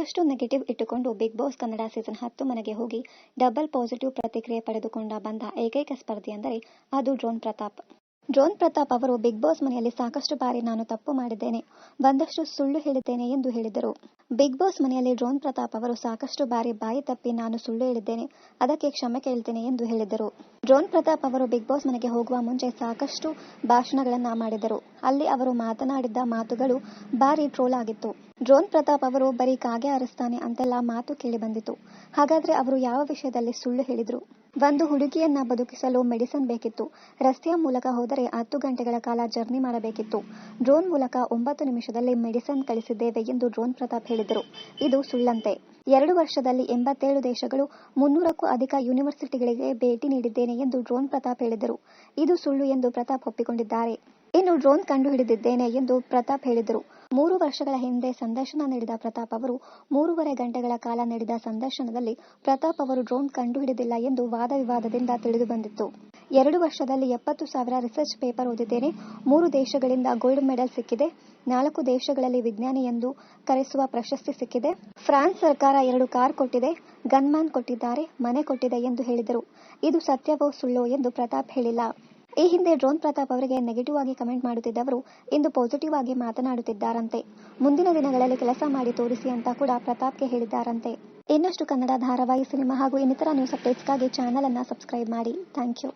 ಸಾಕಷ್ಟು ನೆಗೆಟಿವ್ ಇಟ್ಟುಕೊಂಡು big boss Kannada season 10 ಮನೆಗೆ ಹೋಗಿ ಡಬಲ್ ಪಾಸಿಟಿವ್ ಪ್ರತಿಕ್ರಿಯೆ ಪಡೆದುಕೊಂಡ ಬಂದ ಏಕೈಕ ಸ್ಪರ್ಧಿ ಅಂದರೆ ಅದು ಡ್ರೋನ್ ಪ್ರತಾಪ್. ಡ್ರೋನ್ ಪ್ರತಾಪ್ ಅವರು ಬಿಗ್ ಬಾಸ್ ಮನೆಯಲ್ಲಿ ಸಾಕಷ್ಟು ಬಾರಿ ನಾನು ತಪ್ಪು ಮಾಡಿದ್ದೇನೆ, ಒಂದಷ್ಟು ಸುಳ್ಳು ಹೇಳಿದ್ದೇನೆ ಎಂದು ಹೇಳಿದರು. ಬಿಗ್ ಬಾಸ್ ಮನೆಯಲ್ಲಿ ಡ್ರೋನ್ ಪ್ರತಾಪ್ ಅವರು ಸಾಕಷ್ಟು ಬಾರಿ ಬಾಯಿ ತಪ್ಪಿ ನಾನು ಸುಳ್ಳು ಹೇಳಿದ್ದೇನೆ, ಅದಕ್ಕೆ ಕ್ಷಮೆ ಕೇಳ್ತೇನೆ ಎಂದು ಹೇಳಿದರು. ಡ್ರೋನ್ ಪ್ರತಾಪ್ ಅವರು ಬಿಗ್ ಬಾಸ್ ಮನೆಗೆ ಹೋಗುವ ಮುಂಚೆ ಸಾಕಷ್ಟು ಭಾಷಣಗಳನ್ನ ಮಾಡಿದರು. ಅಲ್ಲಿ ಅವರು ಮಾತನಾಡಿದ್ದ ಮಾತುಗಳು ಭಾರಿ ಟ್ರೋಲ್ ಆಗಿತ್ತು. ಡ್ರೋನ್ ಪ್ರತಾಪ್ ಅವರು ಬರೀ ಕಾಗೆ ಅರಸ್ತಾನೆ ಅಂತೆಲ್ಲ ಮಾತು ಕೇಳಿ ಬಂದಿತ್ತು. ಹಾಗಾದ್ರೆ ಅವರು ಯಾವ ವಿಷಯದಲ್ಲಿ ಸುಳ್ಳು ಹೇಳಿದ್ರು? ಒಂದು ಹುಡುಗಿಯನ್ನ ಬದುಕಿಸಲು ಮೆಡಿಸನ್ ಬೇಕಿತ್ತು. ರಸ್ತೆಯ ಮೂಲಕ ಹೋದರೆ 10 ಗಂಟೆಗಳ ಕಾಲ ಜರ್ನಿ ಮಾಡಬೇಕಿತ್ತು. ಡ್ರೋನ್ ಮೂಲಕ 9 ನಿಮಿಷದಲ್ಲಿ ಮೆಡಿಸನ್ ಕಳಿಸಿದ್ದೇವೆ ಎಂದು ಡ್ರೋನ್ ಪ್ರತಾಪ್ ಹೇಳಿದರು. ಇದು ಸುಳ್ಳಂತೆ. 2 ವರ್ಷದಲ್ಲಿ 87 ದೇಶಗಳು, 300ಕ್ಕೂ ಅಧಿಕ ಯೂನಿವರ್ಸಿಟಿಗಳಿಗೆ ಭೇಟಿ ನೀಡಿದ್ದೇನೆ ಎಂದು ಡ್ರೋನ್ ಪ್ರತಾಪ್ ಹೇಳಿದರು. ಇದು ಸುಳ್ಳು ಎಂದು ಪ್ರತಾಪ್ ಒಪ್ಪಿಕೊಂಡಿದ್ದಾರೆ. ಇನ್ನು ಡ್ರೋನ್ ಕಂಡುಹಿಡಿದಿದ್ದೇನೆ ಎಂದು ಪ್ರತಾಪ್ ಹೇಳಿದರು. 3 ವರ್ಷಗಳ ಹಿಂದೆ ಸಂದರ್ಶನ ನೀಡಿದ ಪ್ರತಾಪ್ ಅವರು 3.5 ಗಂಟೆಗಳ ಕಾಲ ನೀಡಿದ ಸಂದರ್ಶನದಲ್ಲಿ ಪ್ರತಾಪ್ ಅವರು ಡ್ರೋನ್ ಕಂಡುಹಿಡಿದಿಲ್ಲ ಎಂದು ವಾದ ವಿವಾದದಿಂದ ತಿಳಿದು ಬಂದಿತ್ತು. 2 ವರ್ಷದಲ್ಲಿ 70,000 ರಿಸರ್ಚ್ ಪೇಪರ್ ಓದಿದ್ದೇನೆ, 3 ದೇಶಗಳಿಂದ ಗೋಲ್ಡ್ ಮೆಡಲ್ ಸಿಕ್ಕಿದೆ, 4 ದೇಶಗಳಲ್ಲಿ ವಿಜ್ಞಾನಿ ಎಂದು ಕರೆಸುವ ಪ್ರಶಸ್ತಿ ಸಿಕ್ಕಿದೆ, ಫ್ರಾನ್ಸ್ ಸರ್ಕಾರ 2 ಕಾರ್ ಕೊಟ್ಟಿದೆ, ಗನ್ಮ್ಯಾನ್ ಕೊಟ್ಟಿದ್ದಾರೆ, ಮನೆ ಕೊಟ್ಟಿದೆ ಎಂದು ಹೇಳಿದರು. ಇದು ಸತ್ಯವೋ ಸುಳ್ಳೋ ಎಂದು ಪ್ರತಾಪ್ ಹೇಳಿಲ್ಲ. ಈ ಹಿಂದೆ ಡ್ರೋನ್ ಪ್ರತಾಪ್ ಅವರಿಗೆ ನೆಗೆಟಿವ್ ಆಗಿ ಕಮೆಂಟ್ ಮಾಡುತ್ತಿದ್ದವರು ಇಂದು ಪಾಸಿಟಿವ್ ಆಗಿ ಮಾತನಾಡುತ್ತಿದ್ದಾರಂತೆ. ಮುಂದಿನ ದಿನಗಳಲ್ಲಿ ಕೆಲಸ ಮಾಡಿ ತೋರಿಸಿ ಅಂತ ಕೂಡ ಪ್ರತಾಪ್ಗೆ ಹೇಳಿದ್ದಾರಂತೆ. ಇನ್ನಷ್ಟು ಕನ್ನಡ ಧಾರಾವಾಹಿ, ಸಿನಿಮಾ ಹಾಗೂ ಇನ್ನಿತರ ನ್ಯೂಸ್ ಅಪ್ಡೇಟ್ಸ್ಗಾಗಿ ಚಾನಲ್ ಅನ್ನ ಸಬ್ಸ್ಕ್ರೈಬ್ ಮಾಡಿ. Thank you.